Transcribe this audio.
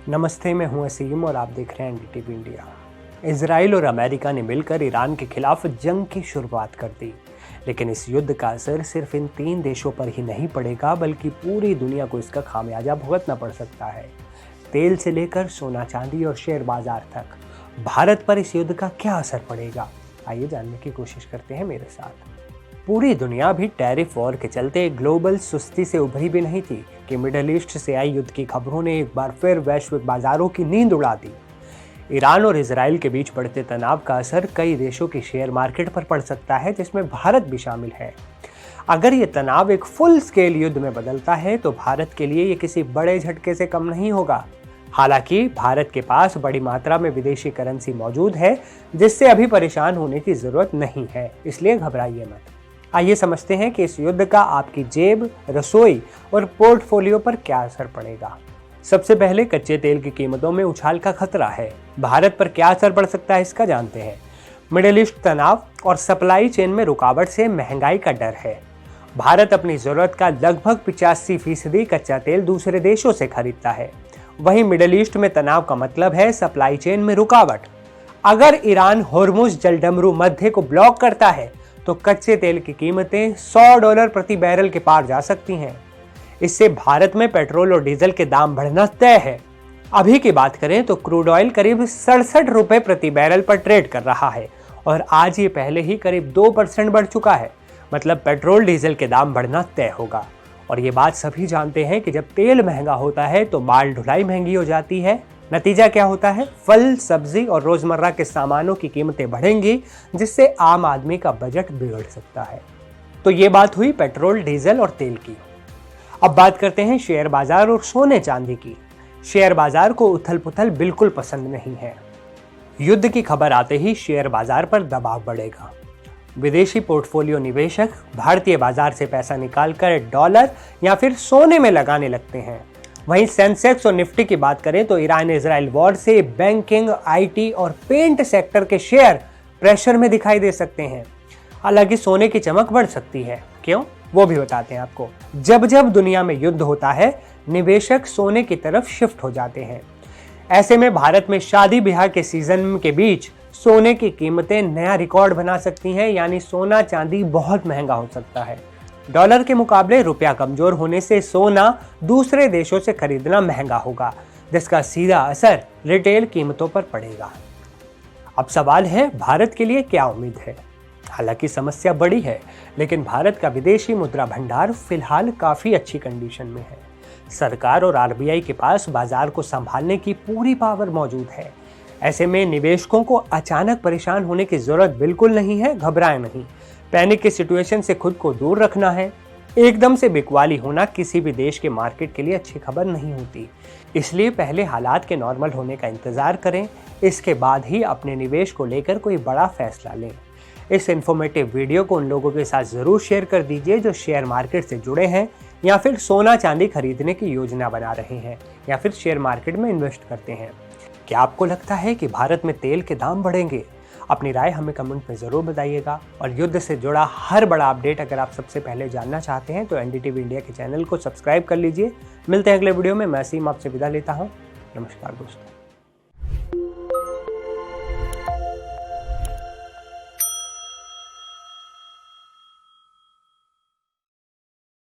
नमस्ते, मैं हूं असीम और आप देख रहे हैं एनडीटीवी इंडिया। इजराइल और अमेरिका ने मिलकर ईरान के खिलाफ जंग की शुरुआत कर दी, लेकिन इस युद्ध का असर सिर्फ इन 3 देशों पर ही नहीं पड़ेगा, बल्कि पूरी दुनिया को इसका खामियाजा भुगतना पड़ सकता है। तेल से लेकर सोना चांदी और शेयर बाजार तक भारत पर इस युद्ध का क्या असर पड़ेगा, आइए जानने की कोशिश करते हैं मेरे साथ। पूरी दुनिया भी टैरिफ वॉर के चलते ग्लोबल सुस्ती से उभरी भी नहीं थी कि मिडल ईस्ट से आई युद्ध की खबरों ने एक बार फिर वैश्विक बाजारों की नींद उड़ा दी। ईरान और इजराइल के बीच बढ़ते तनाव का असर कई देशों की शेयर मार्केट पर पड़ सकता है, जिसमें भारत भी शामिल है। अगर ये तनाव एक फुल स्केल युद्ध में बदलता है तो भारत के लिए ये किसी बड़े झटके से कम नहीं होगा। हालांकि भारत के पास बड़ी मात्रा में विदेशी करेंसी मौजूद है, जिससे अभी परेशान होने की जरूरत नहीं है, इसलिए घबराइए मत। आइए समझते हैं कि इस युद्ध का आपकी जेब, रसोई और पोर्टफोलियो पर क्या असर पड़ेगा। सबसे पहले कच्चे तेल की कीमतों में उछाल का खतरा है। भारत पर क्या असर पड़ सकता है, इसका जानते हैं। मिडिल ईस्ट तनाव और सप्लाई चेन में रुकावट से महंगाई का डर है। भारत अपनी जरूरत का लगभग 85% कच्चा तेल दूसरे देशों से खरीदता है। वहीं मिडिल ईस्ट में तनाव का मतलब है सप्लाई चेन में रुकावट। अगर ईरान होर्मुज जलडमरू मध्य को ब्लॉक करता है तो कच्चे तेल की कीमतें $100 प्रति बैरल के पार जा सकती हैं। इससे भारत में पेट्रोल और डीजल के दाम बढ़ना तय है। अभी की बात करें तो क्रूड ऑयल करीब 67 रुपए प्रति बैरल पर ट्रेड कर रहा है और आज ये पहले ही करीब 2% बढ़ चुका है। मतलब पेट्रोल डीजल के दाम बढ़ना तय होगा। और ये बात सभी जानते हैं कि जब तेल महंगा होता है तो माल ढुलाई महंगी हो जाती है। नतीजा क्या होता है? फल, सब्जी और रोजमर्रा के सामानों की कीमतें बढ़ेंगी, जिससे आम आदमी का बजट बिगड़ सकता है। तो ये बात हुई पेट्रोल, डीजल और तेल की। अब बात करते हैं शेयर बाजार और सोने चांदी की। शेयर बाजार को उथल पुथल बिल्कुल पसंद नहीं है। युद्ध की खबर आते ही शेयर बाजार पर दबाव बढ़ेगा। विदेशी पोर्टफोलियो निवेशक भारतीय बाजार से पैसा निकालकर डॉलर या फिर सोने में लगाने लगते हैं। वहीं सेंसेक्स और निफ्टी की बात करें तो ईरान इजराइल वॉर से बैंकिंग, आईटी और पेंट सेक्टर के शेयर प्रेशर में दिखाई दे सकते हैं। हालांकि सोने की चमक बढ़ सकती है। क्यों, वो भी बताते हैं आपको। जब जब दुनिया में युद्ध होता है, निवेशक सोने की तरफ शिफ्ट हो जाते हैं। ऐसे में भारत में शादी ब्याह के सीजन के बीच सोने की कीमतें नया रिकॉर्ड बना सकती हैं, यानी सोना चांदी बहुत महंगा हो सकता है। डॉलर के मुकाबले रुपया कमजोर होने से सोना दूसरे देशों से खरीदना महंगा होगा, जिसका सीधा असर रिटेल कीमतों पर पड़ेगा। अब सवाल है, भारत के लिए क्या उम्मीद है? हालांकि समस्या बड़ी है, लेकिन भारत का विदेशी मुद्रा भंडार फिलहाल काफी अच्छी कंडीशन में है। सरकार और आरबीआई के पास बाजार को संभालने की पूरी पावर मौजूद है। ऐसे में निवेशकों को अचानक परेशान होने की जरूरत बिल्कुल नहीं है। घबराएं नहीं। पैनिक की सिचुएशन से खुद को दूर रखना है। एकदम से बिकवाली होना किसी भी देश के मार्केट के लिए अच्छी खबर नहीं होती। इसलिए पहले हालात के नॉर्मल होने का इंतजार करें, इसके बाद ही अपने निवेश को लेकर कोई बड़ा फैसला लें। इस इन्फॉर्मेटिव वीडियो को उन लोगों के साथ जरूर शेयर कर दीजिए जो शेयर मार्केट से जुड़े हैं या फिर सोना चांदी खरीदने की योजना बना रहे हैं या फिर शेयर मार्केट में इन्वेस्ट करते हैं। क्या आपको लगता है कि भारत में तेल के दाम बढ़ेंगे? अपनी राय हमें कमेंट में ज़रूर बताइएगा। और युद्ध से जुड़ा हर बड़ा अपडेट अगर आप सबसे पहले जानना चाहते हैं तो एनडीटीवी इंडिया के चैनल को सब्सक्राइब कर लीजिए। मिलते हैं अगले वीडियो में। मैं असीम आपसे विदा लेता हूँ। नमस्कार दोस्तों।